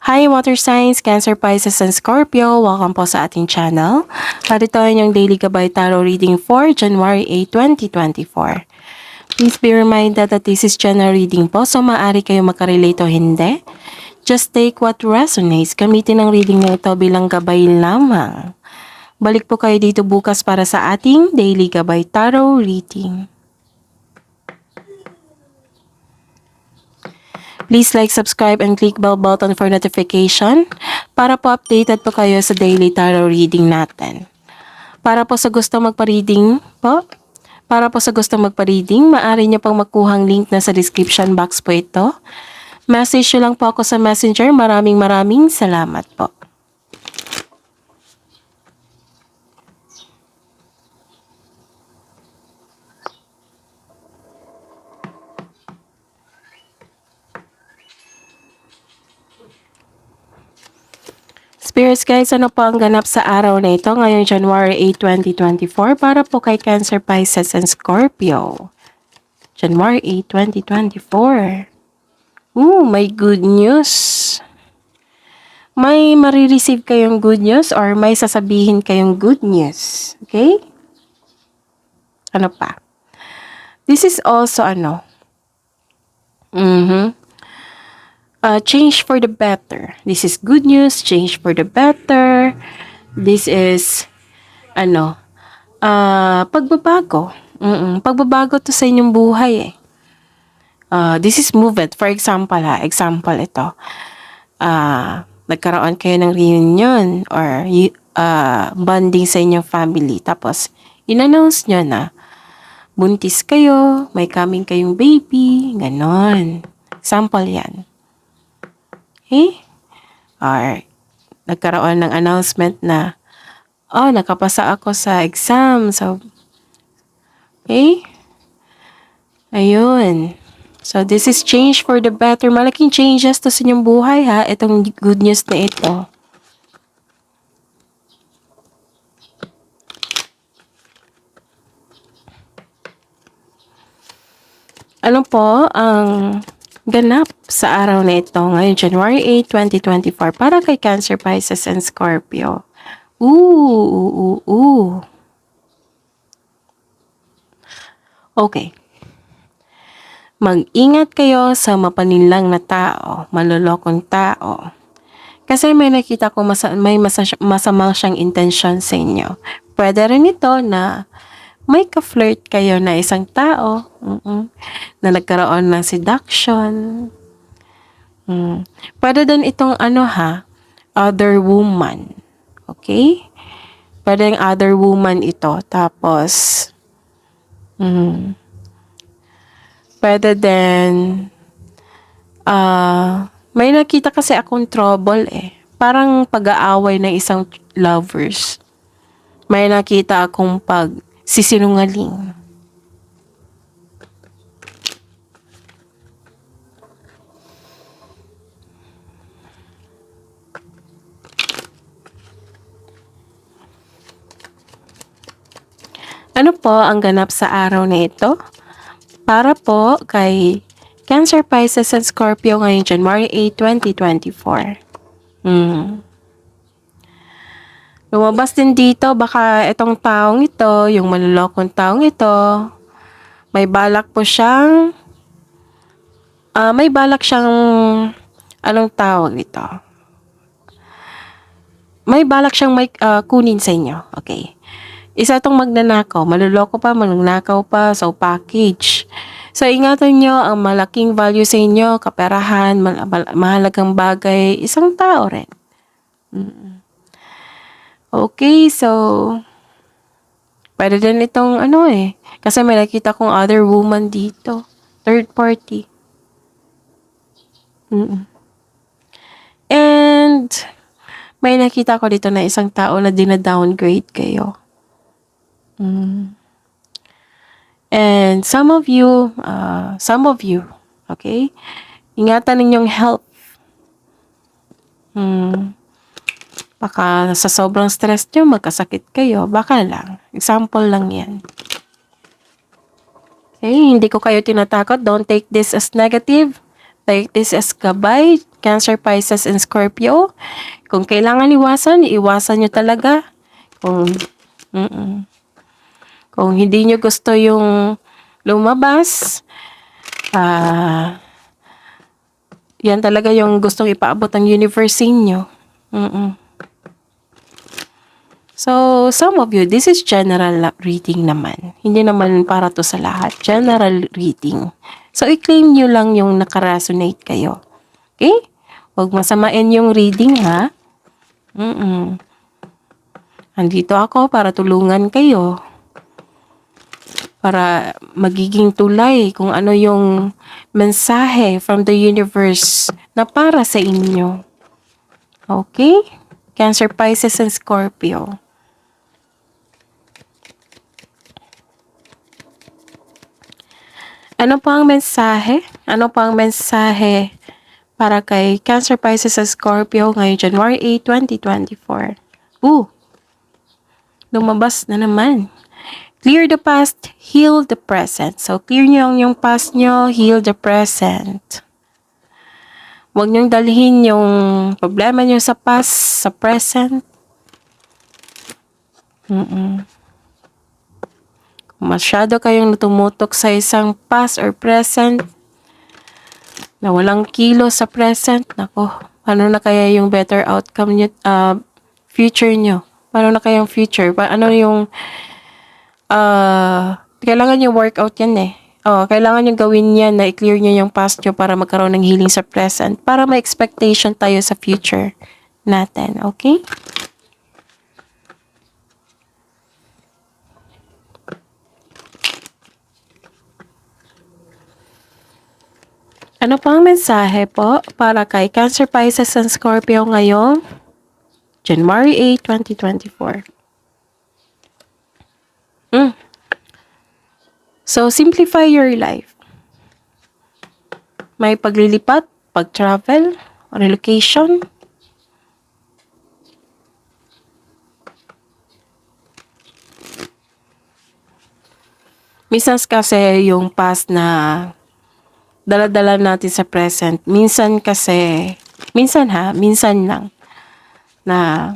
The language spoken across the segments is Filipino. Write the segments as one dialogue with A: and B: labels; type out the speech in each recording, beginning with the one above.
A: Hi Water Signs, Cancer, Pisces, and Scorpio. Welcome po sa ating channel. Narito ang inyong Daily Gabay Tarot Reading for January 8, 2024. Please be reminded that this is general reading po, so maaari kayo makarelate o hindi. Just take what resonates. Gamitin ang reading na ito bilang gabay lamang. Balik po kayo dito bukas para sa ating Daily Gabay Tarot Reading. Please like, subscribe, and click bell button for notification para po updated po kayo sa daily tarot reading natin. Para po sa gusto magpa-reading, maaari nyo pong makuhang link na sa description box po ito. Message nyo lang po ako sa messenger. Maraming salamat po. Spirits guys, ano po ang ganap sa araw na ito ngayong January 8, 2024 para po kay Cancer, Pisces, and Scorpio? January 8, 2024. May good news. May marireceive kayong good news or may sasabihin kayong good news. Okay? Ano pa? This is also change for the better. This is good news, change for the better. This is, pagbabago. Pagbabago to sa inyong buhay eh. This is movement. For example example ito. Nagkaroon kayo ng reunion or bonding sa inyong family. Tapos, in-announce nyo na buntis kayo, may coming kayong baby, ganon. Example yan. Okay? Or, nagkaroon ng announcement na, nakapasa ako sa exam. So, okay? Ayun. So, this is change for the better. Malaking changes to sa inyong buhay, ha? Itong good news na ito. Ano po ang ganap sa araw na ito ngayon, January 8, 2024 para kay Cancer, Pisces, and Scorpio? Okay. Mag-ingat kayo sa mapanilang na tao, malolokong tao. Kasi may nakita ko may masamang siyang intensyon sa inyo. Pwede rin ito na may ka-flirt kayo na isang tao na nagkaroon ng seduction. Pwede din itong other woman. Okay? Pwede yung other woman ito. Tapos, pwede din, may nakita kasi akong trouble eh. Parang pag-aaway ng isang lovers. May nakita akong pagsisinungaling. Ano po ang ganap sa araw na ito? Para po kay Cancer, Pisces, and Scorpio ngayong January 8, 2024. Lumabas din dito, baka itong taong ito, yung malulokong taong ito, may balak siyang, anong tawag ito? May balak siyang kunin sa inyo. Okay. Isa itong magnanakaw, maluloko pa, magnanakaw pa, so package. So, ingatan nyo ang malaking value sa inyo, kaperahan, mahalagang bagay, isang tao rin. Okay, so, pwede din itong kasi may nakita kong other woman dito, third party. And, may nakita ko dito na isang tao na dina-downgrade kayo. And some of you, okay? Ingatan ninyong health. Baka sa sobrang stress nyo, magkasakit kayo. Baka lang. Example lang yan. Okay, hindi ko kayo tinatakot. Don't take this as negative. Like this is gabay, Cancer, Pisces, and Scorpio. Kung kailangan iwasan, iwasan nyo talaga. Kung hindi nyo gusto yung lumabas, yan talaga yung gustong ipaabot ng universe inyo. So, some of you, this is general reading naman. Hindi naman para to sa lahat. General reading. So, i-claim nyo lang yung nakaresonate kayo. Okay? Huwag masamain yung reading, ha? Andito ako para tulungan kayo. Para magiging tulay kung ano yung mensahe from the universe na para sa inyo. Okay? Cancer, Pisces, and Scorpio. Ano pa ang mensahe? Ano pa ang mensahe para kay Cancer, Pisces, and Scorpio ngayong January 8, 2024? Lumabas na naman. Clear the past, heal the present. So, clear nyo yung past nyo, heal the present. Huwag nyong dalhin yung problema nyo sa past, sa present. Kung masyado kayong tumutok sa isang past or present, na walang kilo sa present, nako, paano na kaya yung better outcome nyo, future nyo? Paano na kaya yung future? Ano yung, kailangan yung workout yan eh. Kailangan yung gawin yan na i-clear nyo yung past nyo para magkaroon ng healing sa present. Para may expectation tayo sa future natin. Okay? Ano pang mensahe po para kay Cancer, Pisces, and Scorpio ngayong January 8, 2024? So, simplify your life. May paglilipat, pag-travel, relocation. Minsan kasi yung past na dala-dala natin sa present. Minsan lang na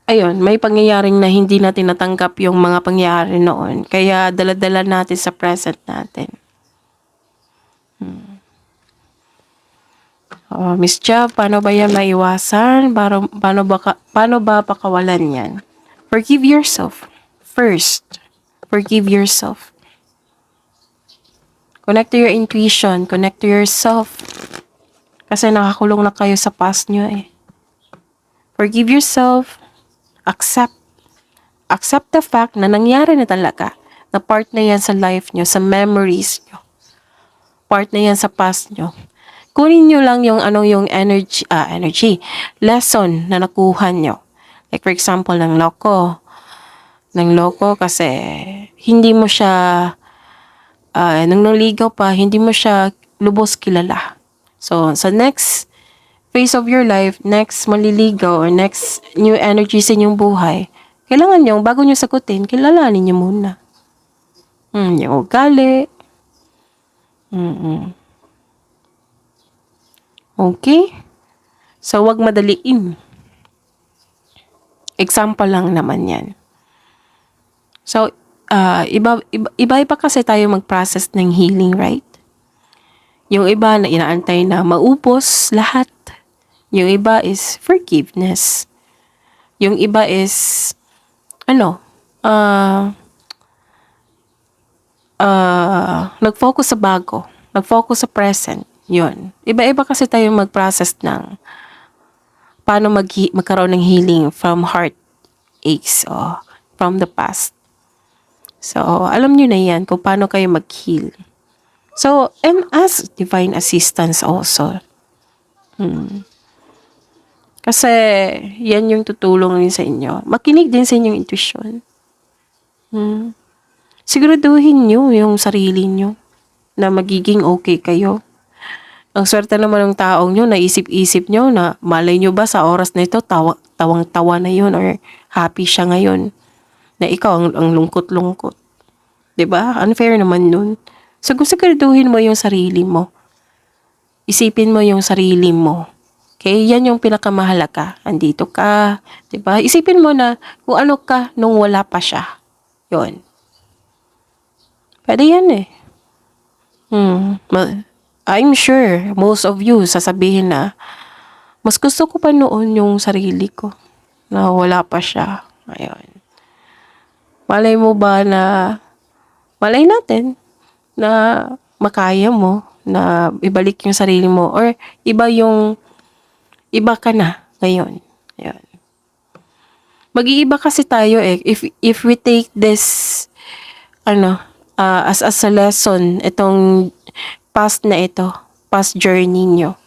A: ayun, may pangyayaring na hindi natin natanggap yung mga pangyayari noon. Kaya dala-dala natin sa present natin. Miss Chia, paano ba yan maiwasan? Paano ba pakawalan yan? Forgive yourself. First, forgive yourself. Connect to your intuition. Connect to yourself. Kasi nakakulong na kayo sa past nyo eh. Forgive yourself. Accept the fact na nangyari na talaga. Na part na yan sa life nyo, sa memories nyo. Part na yan sa past nyo. Kunin nyo lang yung yung lesson na nakuha nyo. Like for example, ng loko kasi hindi mo siya, nung naligaw pa, hindi mo siya lubos kilala. So, sa next phase of your life, next maliligaw or next new energy sa inyong buhay, kailangan nyo, bago nyo sagutin, kilalanin nyo muna. Yung ugali. Okay? So, wag madaliin. Example lang naman yan. So, iba kasi tayo mag-process ng healing, right? Yung iba na inaantay na maubos lahat. Yung iba is forgiveness. Yung iba is, nag-focus sa bago. Nag-focus sa present. Yun. Iba-iba kasi tayo mag-process ng paano magkaroon ng healing from heart aches o from the past. So, alam nyo na yan kung paano kayo mag-heal. So, and ask divine assistance also. Kasi, yan yung tutulong rin sa inyo. Makinig din sa inyong intuition. Siguraduhin nyo yung sarili nyo na magiging okay kayo. Ang swerte naman ng taong nyo, naisip-isip nyo na malay nyo ba sa oras na ito, tawang-tawa na yun or happy siya ngayon. Na ikaw ang lungkot-lungkot. 'Di ba? Unfair naman nun. So, kung siguraduhin mo yung sarili mo, isipin mo yung sarili mo. Okay? Yan yung pinakamahalaga. Andito ka, 'di ba? Isipin mo na kung ano ka nung wala pa siya. Yon. Pwede yan eh. I'm sure most of you sasabihin na mas gusto ko pa noon yung sarili ko na wala pa siya. Ayun. Malay mo ba na malay natin na makaya mo na ibalik yung sarili mo or iba ka na ngayon. Ayun. Mag-iiba kasi tayo eh if we take this as a lesson itong past journey nyo.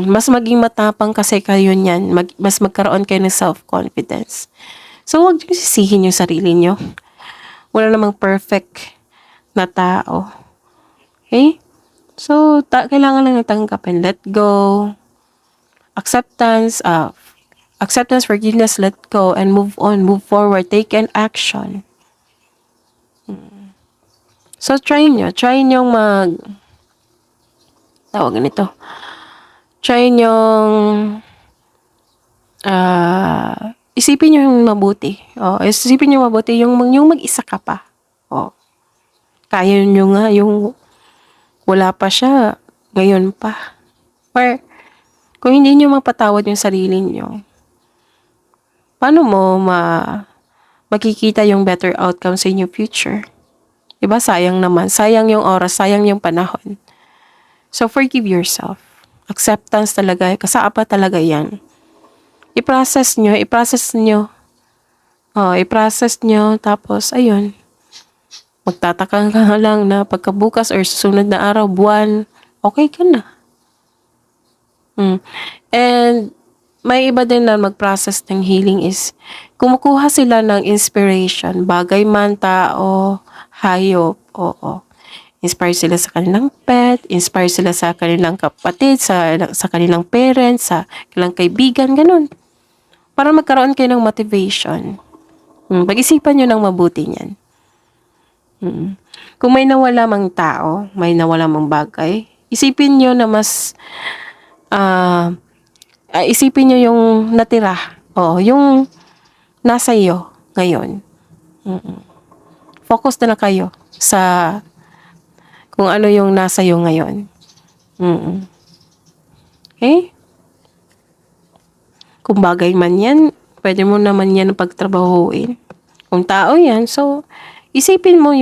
A: Mas maging matapang kasi kayo niyan, mas magkaroon kayo ng self-confidence. So, huwag niyo sisihin yung sarili niyo. Wala namang perfect na tao. Okay? So, kailangan lang tanggapin. Let go. Acceptance, forgiveness, let go, and move on, move forward, take an action. So, try nyo tawag nito. Try nyong isipin nyo yung mabuti. Isipin nyo mabuti yung mag-isa ka pa. Kaya nyo nga yung wala pa siya, ngayon pa. Or, kung hindi nyo mapatawad yung sarili nyo, paano mo makikita yung better outcome sa inyong future? Diba? Sayang naman. Sayang yung oras, sayang yung panahon. So, forgive yourself. Acceptance talaga. Kasaapa talaga yan. I-process nyo. Tapos, ayun. Magtataka ka lang na pagkabukas or susunod na araw, buwan, okay ka na. And, may iba din na mag-process ng healing is, kumukuha sila ng inspiration, bagay man, tao, hayop, oo. Inspire sila sa kanilang pet, inspire sila sa kanilang kapatid, sa kanilang parents, sa kanilang kaibigan, ganun. Para magkaroon kayo ng motivation. Pag-isipan nyo ng mabuti niyan. Kung may nawala mang tao, may nawala mang bagay, isipin nyo na mas, isipin nyo yung natira. Yung nasa iyo ngayon. Focus na kayo sa kung ano yung nasa iyo ngayon. Okay? Kung bagay man yan, pwede mo naman yan pagtrabahuin. Kung tao yan, so, isipin mo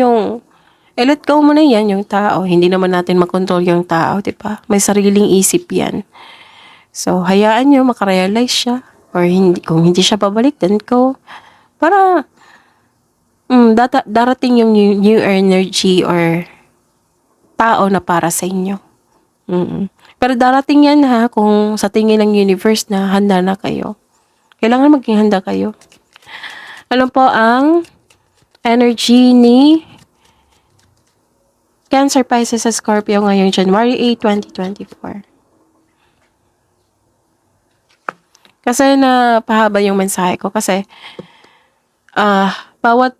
A: let go mo na yan, yung tao. Hindi naman natin makontrol yung tao, di ba? May sariling isip yan. So, hayaan nyo, makarealize siya. Or kung hindi siya babalik, then go. Para, darating yung new energy or tao na para sa inyo. Pero darating yan kung sa tingin ng universe na handa na kayo. Kailangan maging handa kayo. Ano po ang energy ni Cancer, Pisces, at Scorpio ngayong January 8, 2024? Kasi pahaba yung mensahe ko kasi bawat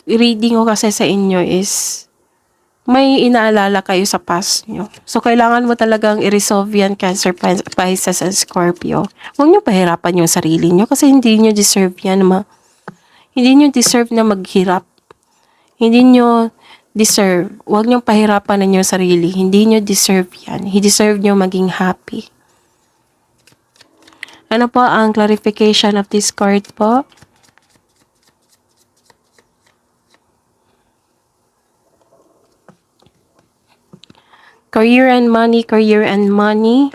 A: reading ko kasi sa inyo is may inaalala kayo sa past nyo. So, kailangan mo talagang i-resolve yan, Cancer, Pisces, and Scorpio. Huwag nyo pahirapan yung sarili nyo kasi hindi nyo deserve yan. Hindi nyo deserve na maghirap. Hindi nyo deserve. Huwag nyo pahirapan ng yung sarili. Hindi nyo deserve yan. He deserve nyo maging happy. Ano po ang clarification of this card po? Career and money, career and money.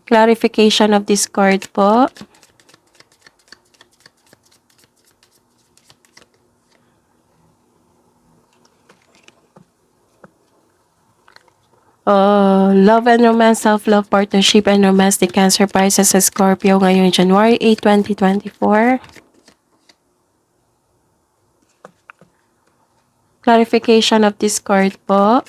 A: Clarification of this card po. Love and romance, self-love, partnership, and romance ni Cancer, Pisces, and Scorpio ngayong January 8, 2024. Clarification of this card po.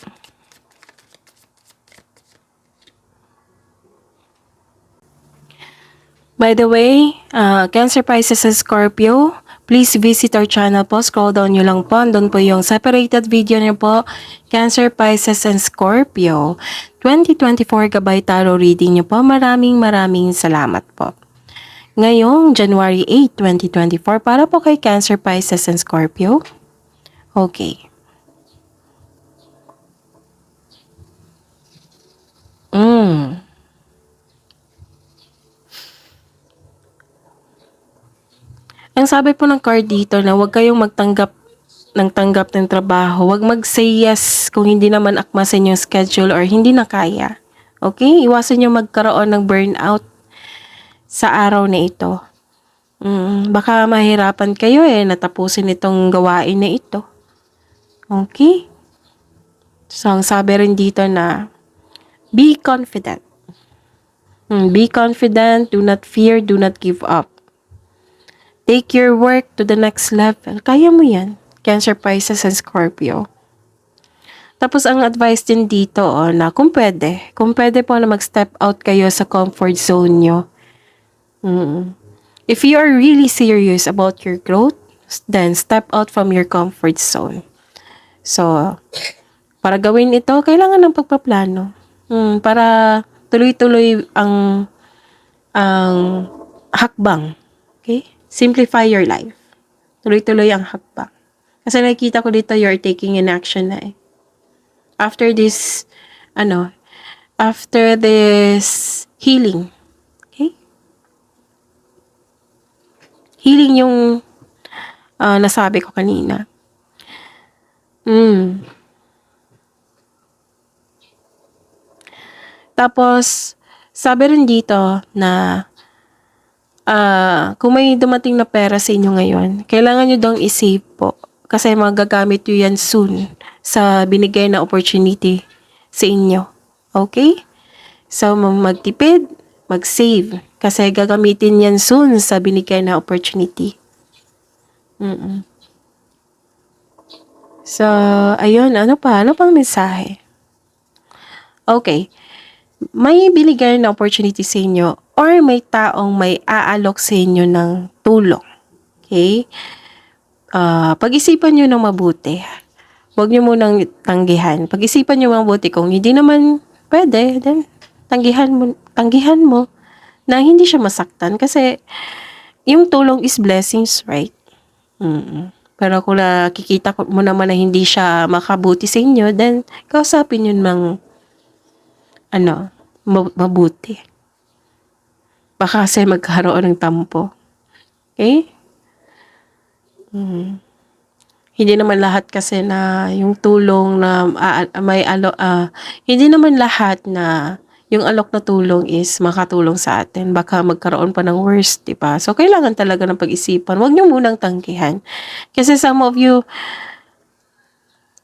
A: By the way, Cancer, Pisces, and Scorpio, please visit our channel po. Scroll down nyo lang po. Doon po yung separated video nyo po. Cancer, Pisces, and Scorpio. 2024 gabay tarot reading nyo po. Maraming salamat po. Ngayong January 8, 2024 para po kay Cancer, Pisces, and Scorpio. Okay. Ang sabi po ng card dito na huwag kayong magtanggap ng trabaho. Huwag mag-say yes kung hindi naman akma sa inyong schedule or hindi na kaya. Okay? Iwasan nyo magkaroon ng burnout sa araw na ito. Baka mahirapan kayo natapusin itong gawain na ito. Okay? So, ang sabi rin dito na be confident. Be confident, do not fear, do not give up. Take your work to the next level. Kaya mo yan. Cancer, Pisces, and Scorpio. Tapos ang advice din dito na kung pwede po na mag-step out kayo sa comfort zone nyo. If you are really serious about your growth, then step out from your comfort zone. So, para gawin ito, kailangan ng pagpaplano. Para tuloy-tuloy ang hakbang. Okay? Simplify your life. Tuloy-tuloy ang hakbang. Kasi nakikita ko dito, you're taking an action na After this healing. Okay? Healing yung nasabi ko kanina. Tapos, sabi rin dito na kung may dumating na pera sa inyo ngayon, kailangan nyo dong i-save po. Kasi magagamit nyo yan soon sa binigay na opportunity sa inyo. Okay? So, magtipid, mag-save. Kasi gagamitin yan soon sa binigay na opportunity. So, ayun. Ano pang mensahe? Okay. May binigay na opportunity sa inyo or may taong may aalok sa inyo ng tulong. Okay? Pag-isipan nyo ng mabuti. Huwag nyo munang tanggihan. Pag-isipan nyo mabuti kung hindi naman pwede, then tanggihan mo na hindi siya masaktan kasi yung tulong is blessings, right? Pero kung nakikita mo naman na hindi siya makabuti sa inyo, then kausapin yun mabuti. Baka kasi magkaroon ng tampo. Okay? Hindi naman lahat kasi na yung tulong na hindi naman lahat na yung alok na tulong is makatulong sa atin. Baka magkaroon pa ng worst, diba? So, kailangan talaga ng pag-isipan. Huwag nyo munang tanggihan. Kasi some of you,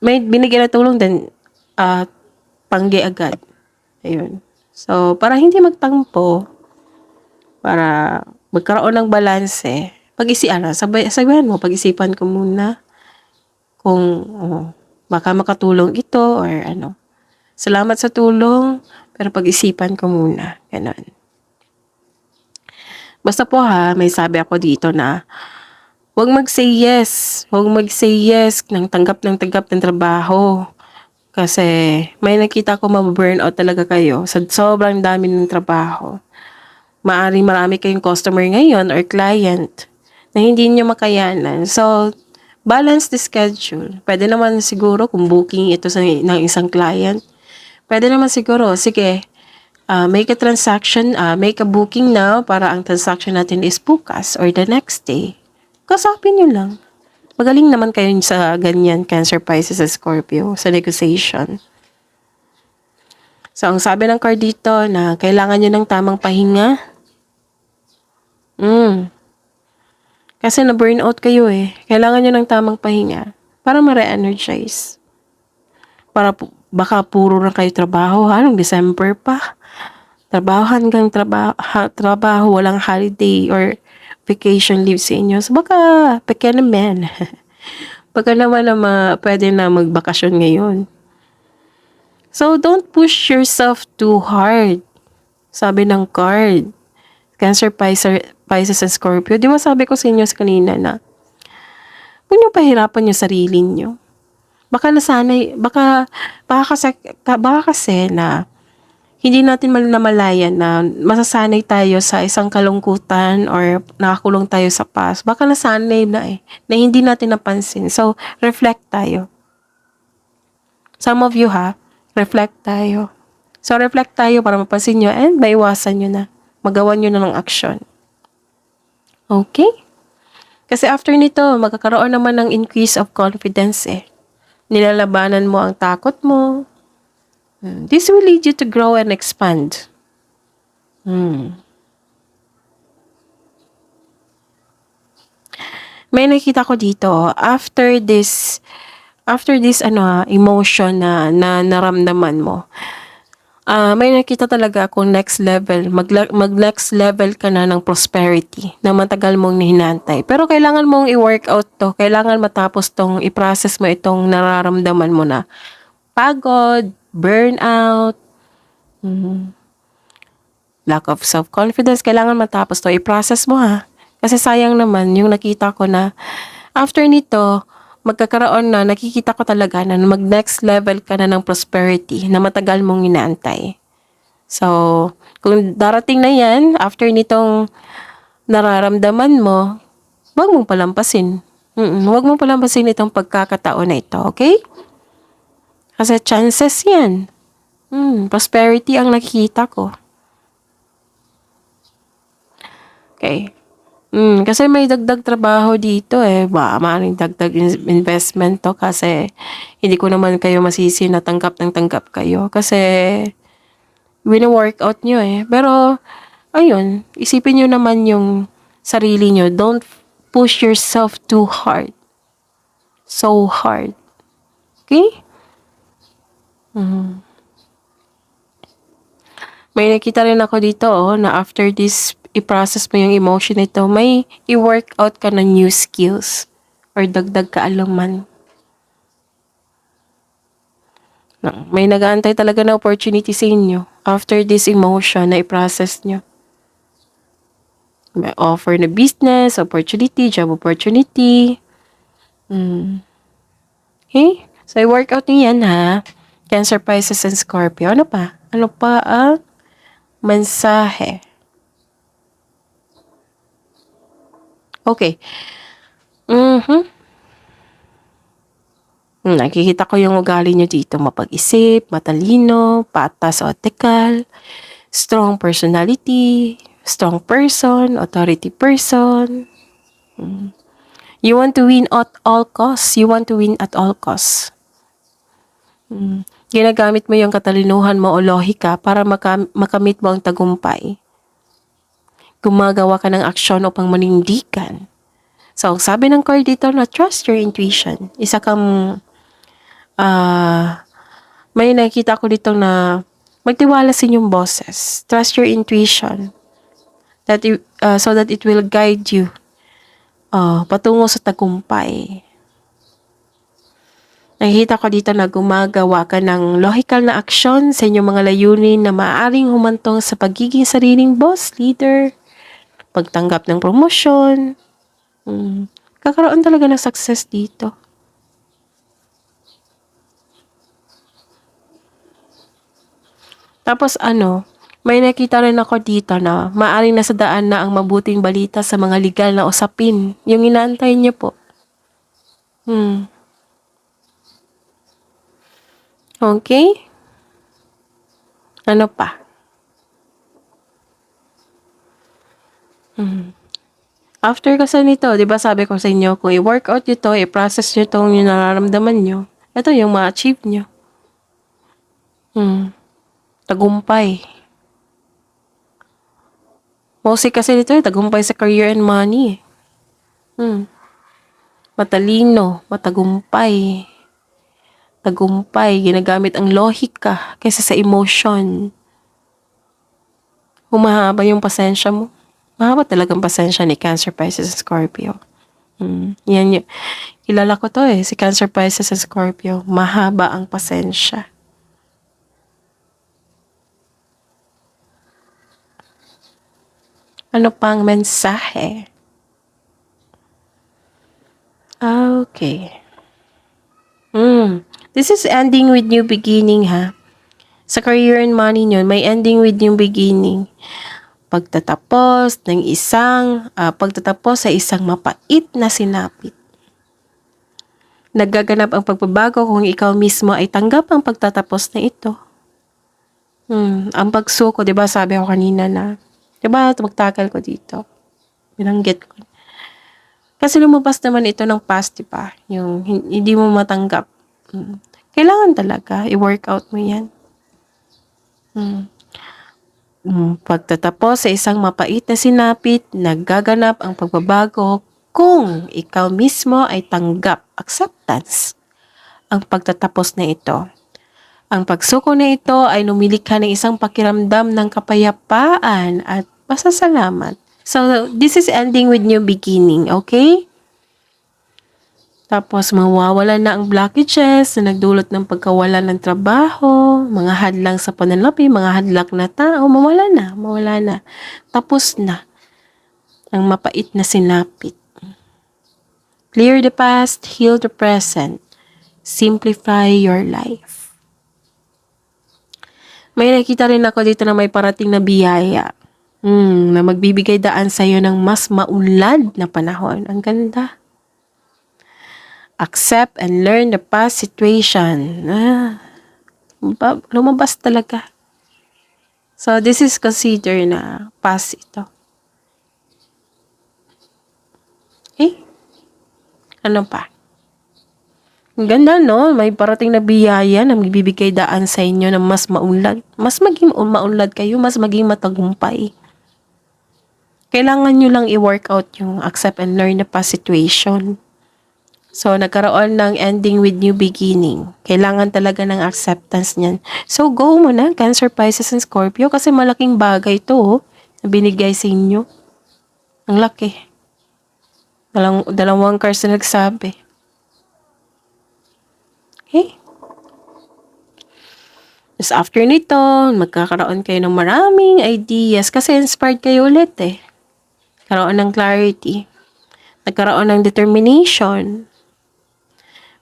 A: may binigyan na tulong, then tanggi agad. Ayun. So, para hindi magtampo, para magkaroon ng balanse, sabihan mo, pag-isipan ko muna kung baka makatulong ito or Salamat sa tulong, pero pag-isipan ko muna. Ganon. Basta po may sabi ako dito na huwag mag-say yes. Huwag mag-say yes ng tanggap ng trabaho. Kasi may nakita ko ma-burnout talaga kayo sa sobrang dami ng trabaho. Maaring marami kayong customer ngayon or client na hindi nyo makayanan. So, balance the schedule. Pwede naman siguro kung booking ito ng isang client. Pwede naman siguro, sige, make a transaction, make a booking now para ang transaction natin is bukas or the next day. Kasapin nyo lang. Magaling naman kayo sa ganyan, Cancer, Pisces, at Scorpio, sa negotiation. So, ang sabi ng card dito na kailangan nyo ng tamang pahinga. Kasi na-burnout kayo Kailangan nyo ng tamang pahinga para ma-re-energize. Para baka puro na kayo trabaho, anong December pa. Trabaho hanggang trabaho, walang holiday or vacation leave sa inyo. So, baka peke naman. Baka naman pwede na magbakasyon ngayon. So, don't push yourself too hard. Sabi ng card. Cancer, Pisces, and Scorpio. Di ba sabi ko sa inyo kanina na Huwag niyo pahirapan yung sarili niyo. Baka nasanay, baka kasi na hindi natin namalayan na masasanay tayo sa isang kalungkutan or nakakulong tayo sa past. Baka nasanay na hindi natin napansin. So, reflect tayo. Some of you reflect tayo. So, reflect tayo para mapansin nyo and maiwasan nyo na. Magawa nyo na ng action. Okay? Kasi after nito, magkakaroon naman ng increase of confidence Nilalabanan mo ang takot mo. This will lead you to grow and expand. May nakita ko dito, after this emotion na naramdaman mo, may nakita talaga akong next level, mag next level ka na ng prosperity na matagal mong hinihintay. Pero kailangan mong i-workout to, kailangan matapos tong i-process mo itong nararamdaman mo na pagod, burnout, lack of self-confidence, kailangan matapos to, i-process mo Kasi sayang naman yung nakita ko na after nito, magkakaroon na, nakikita ko talaga na mag next level ka na ng prosperity na matagal mong inaantay. So, kung darating na yan, after nitong nararamdaman mo, huwag mong palampasin. Huwag mong palampasin itong pagkakataon na ito, okay? Kasi chances yan. Prosperity ang nakikita ko. Okay. Kasi may dagdag trabaho dito maaaring dagdag investment to kasi hindi ko naman kayo masisi na tanggap kayo kasi wino-workout nyo Pero, ayun, isipin nyo naman yung sarili nyo. Don't push yourself too hard. So hard. Okay? May nakita rin ako dito na after this i-process mo yung emotion nito, may i-workout ka ng new skills or dagdag kaalaman. May nag-aantay talaga na opportunity sa inyo after this emotion na i-process nyo. May offer na business, opportunity, job opportunity. Okay? So, i-workout nyo yan Cancer, Pisces, and Scorpio. Ano pa? Ano pa ang mensahe? Okay. Nakikita ko yung ugali nyo dito. Mapag-isip, matalino, patas o etikal, strong personality, strong person, authority person. You want to win at all costs. You want to win at all costs. Ginagamit mo yung katalinuhan mo o lohika para makamit mo ang tagumpay. Gumagawa ka ng aksyon upang manindigan. So, sabi ng card dito na trust your intuition. Isa kang may nakita ko dito na magtiwala sa inyong boses. Trust your intuition so that it will guide you patungo sa tagumpay. Nakikita ko dito na gumagawa ka ng logical na aksyon sa inyong mga layunin na maaaring humantong sa pagiging sariling boss, leader, pagtanggap ng promosyon. Kakaroon talaga ng success dito. Tapos may nakita rin ako dito na maaaring nasa daan na ang mabuting balita sa mga legal na usapin. Yung inaantay niyo po. Okay? Ano pa? After kasi nito, di ba sabi ko sa inyo, kung i-workout nyo to, i-process nyo itong yung nararamdaman nyo, ito yung ma-achieve nyo. Tagumpay. Mostly kasi dito tagumpay sa career and money. Matalino, matagumpay. Tagumpay, ginagamit ang lohika kaysa sa emotion. Humahaba yung pasensya mo. Mahaba talagang pasensya ni Cancer, Pisces, and Scorpio. Yan yun. Kilala ko to si Cancer, Pisces, and Scorpio. Mahaba ang pasensya. Ano pang mensahe? Okay. This is ending with new beginning, ha? Sa career and money nyo, may ending with new beginning. Pagtatapos sa isang mapait na sinapit. Nagaganap ang pagbabago kung ikaw mismo ay tanggap ang pagtatapos na ito. Ang pagsuko, 'di ba? Sabi ko kanina na, 'di ba? Magtagal ko dito. Binanggit ko. Kasi lumabas naman ito ng past, 'di ba? Yung hindi mo matanggap. Kailangan talaga i-work out mo 'yan. Pagtatapos sa isang mapait na sinapit, nagaganap ang pagbabago kung ikaw mismo ay tanggap, acceptance, ang pagtatapos na ito. Ang pagsuko na ito ay lumilikha ng isang pakiramdam ng kapayapaan at pasasalamat. So, this is ending with new beginning, okay? Tapos, mawawala na ang blockages na nagdulot ng pagkawala ng trabaho, mga hadlang sa pananalapi, mga hadlak na tao, mawala na. Tapos na ang mapait na sinapit. Clear the past, heal the present, simplify your life. May nakita rin ako dito na may parating na biyaya na magbibigay daan sa iyo ng mas maunlad na panahon. Ang ganda. Accept and learn the past situation. Lumabas talaga. So, this is considered na past ito. Okay? Ano pa? Ang ganda, no? May parating na biyaya na magbibigay daan sa inyo na mas maunlad. Mas maging maunlad kayo, mas maging matagumpay. Kailangan nyo lang i-work out yung accept and learn the past situation. So, nagkaroon ng ending with new beginning. Kailangan talaga ng acceptance niyan. So, go mo na, Cancer, Pisces, and Scorpio, kasi malaking bagay to na binigay sa inyo. Ang laki. Dalawang cards na nagsabi. Okay? Just after nito, magkakaroon kayo ng maraming ideas kasi inspired kayo ulit eh. Karoon ng clarity. Nagkaroon ng determination.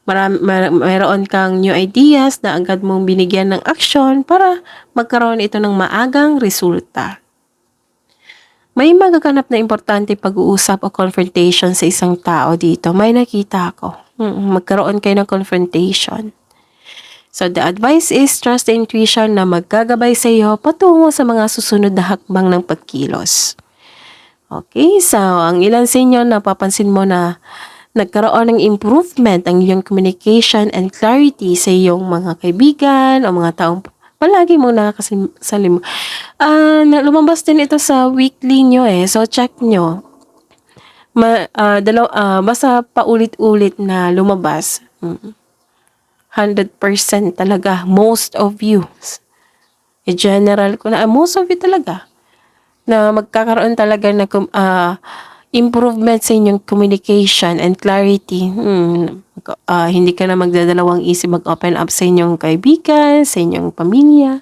A: Mayroon kang new ideas na agad mong binigyan ng action para magkaroon ito ng maagang resulta. May magaganap na importante pag-uusap o confrontation sa isang tao dito. May nakita ako. Magkaroon kayo ng confrontation. So, the advice is trust the intuition na maggagabay sa iyo patungo sa mga susunod na hakbang ng pagkilos. Okay, so ang ilan sa inyo napapansin mo na nagkaroon ng improvement ang iyong communication and clarity sa iyong mga kaibigan o mga taong palagi mo nakakasalim. Lumabas din ito sa weekly nyo eh. So, check nyo. Basta paulit-ulit na lumabas. 100% talaga. Most of you. General ko na, most of you talaga. Na magkakaroon talaga na improvement sa inyong communication and clarity. Hindi ka na magdadalawang isip mag-open up sa inyong kaibigan, sa inyong pamilya.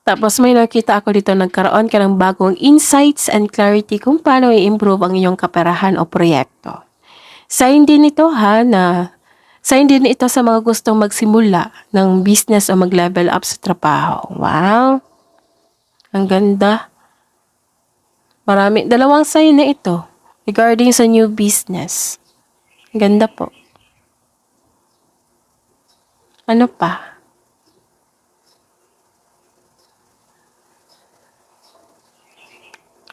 A: Tapos may nakita ako dito, nagkaroon ka ng bagong insights and clarity kung paano i-improve ang iyong kaperahan o proyekto. Sign din ito sign din ito sa mga gustong magsimula ng business o mag-level up sa trabaho. Wow! Ang ganda. Dalawang sign na ito regarding sa new business. Ang ganda po. Ano pa?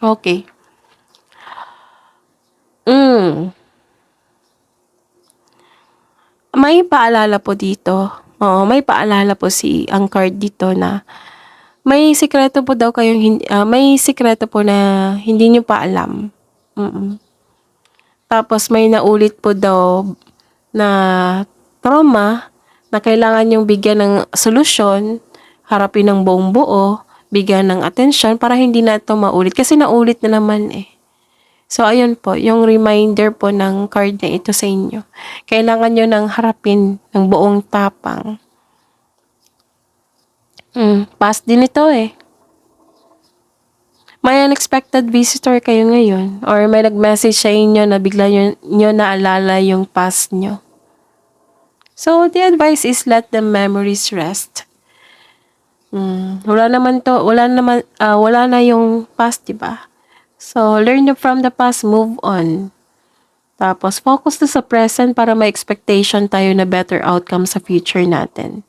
A: Okay. May paalala po dito. Oo, may paalala po ang card dito na may sikreto po daw kayong may sikreto po na hindi niyo pa alam. Tapos may naulit po daw na trauma na kailangan yung bigyan ng solusyon, harapin ng buong buo, bigyan ng atensyon para hindi na ito maulit. Kasi naulit na naman eh. So, ayun po, yung reminder po ng card na ito sa inyo. Kailangan nyo nang harapin ng buong tapang. Past din ito eh. May unexpected visitor kayo ngayon or may nag-message sa inyo na bigla nyo naalala yung past nyo. So, the advice is let the memories rest. Wala na yung past, diba? So, learn from the past, move on. Tapos, focus na sa present para may expectation tayo na better outcome sa future natin.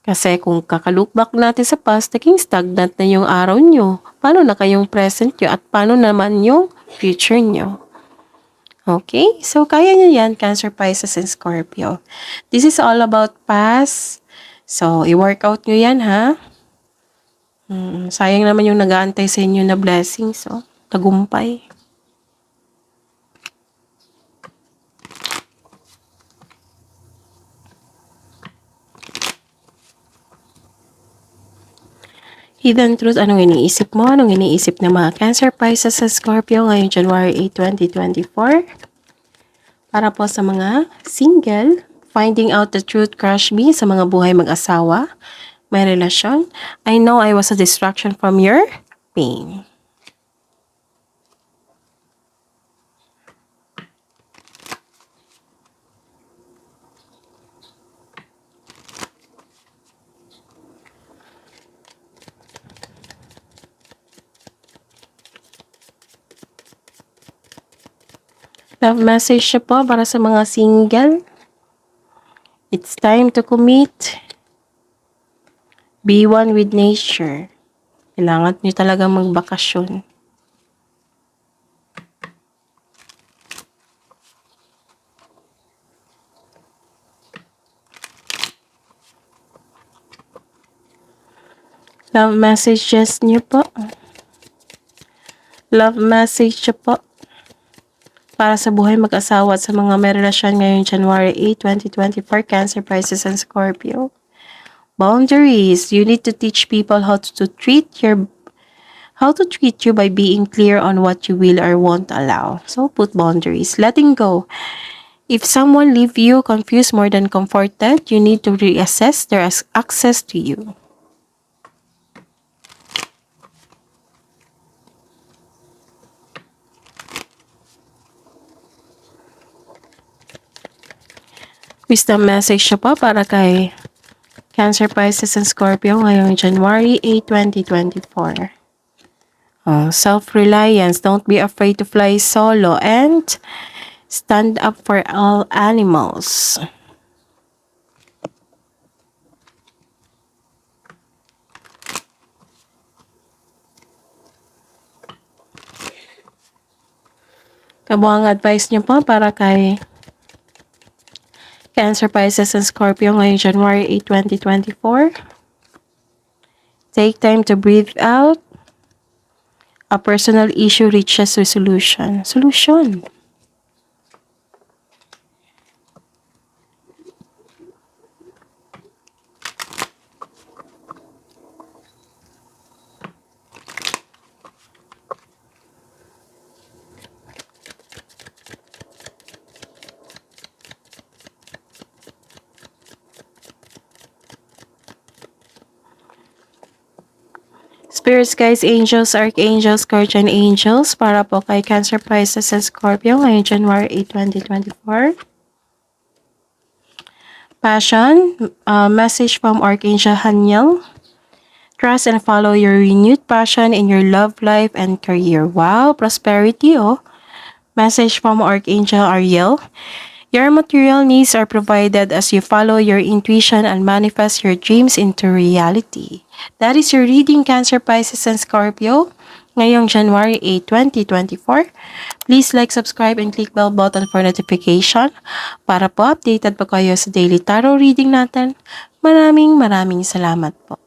A: Kasi kung kakalook back natin sa past, naging stagnant na yung araw nyo. Paano na kayong present nyo at paano naman yung future nyo? Okay? So, kaya nyo yan, Cancer, Pisces, and Scorpio. This is all about past. So, i-workout nyo yan, ha? Sayang naman yung nag-aantay sa inyo na blessings, oh. Tagumpay. Hidden truth, anong iniisip mo? Anong iniisip ng mga Cancer, Pisces, at Scorpio ngayong January 8, 2024? Para po sa mga single, finding out the truth, crush me, sa mga buhay mag-asawa, may relasyon. I know I was a distraction from your pain. Love message siya po para sa mga single. It's time to commit. Be one with nature. Kailangan nyo talagang magbakasyon. Love messages niyo po. Love message niyo po para sa buhay mag-asawa at sa mga may relasyon ngayong January 8, 2024, Cancer, Pisces, and Scorpio. Boundaries. You need to teach people how to treat you by being clear on what you will or won't allow. So, put boundaries. Letting go. If someone leave you confused more than comforted, you need to reassess their access to you. Wisdom message siya po para kay Cancer, Pisces, and Scorpio ngayong January 8, 2024. Self-reliance. Don't be afraid to fly solo and stand up for all animals. Kabuang advice niyo po para kay Cancer, Pisces, and Scorpio ngayong January 8, 2024. Take time to breathe out. A personal issue reaches resolution. Solution. Spirits, guides, angels, archangels, guardian angels para po kay Cancer, Pisces, and Scorpio ngayong January 8, 2024. Passion, message from Archangel Haniel. Trust and follow your renewed passion in your love life and career. Wow, prosperity, oh. Message from Archangel Ariel. Your material needs are provided as you follow your intuition and manifest your dreams into reality. That is your reading, Cancer, Pisces, and Scorpio ngayong January 8, 2024. Please like, subscribe, and click bell button for notification para po updated po kayo sa daily tarot reading natin. Maraming salamat po.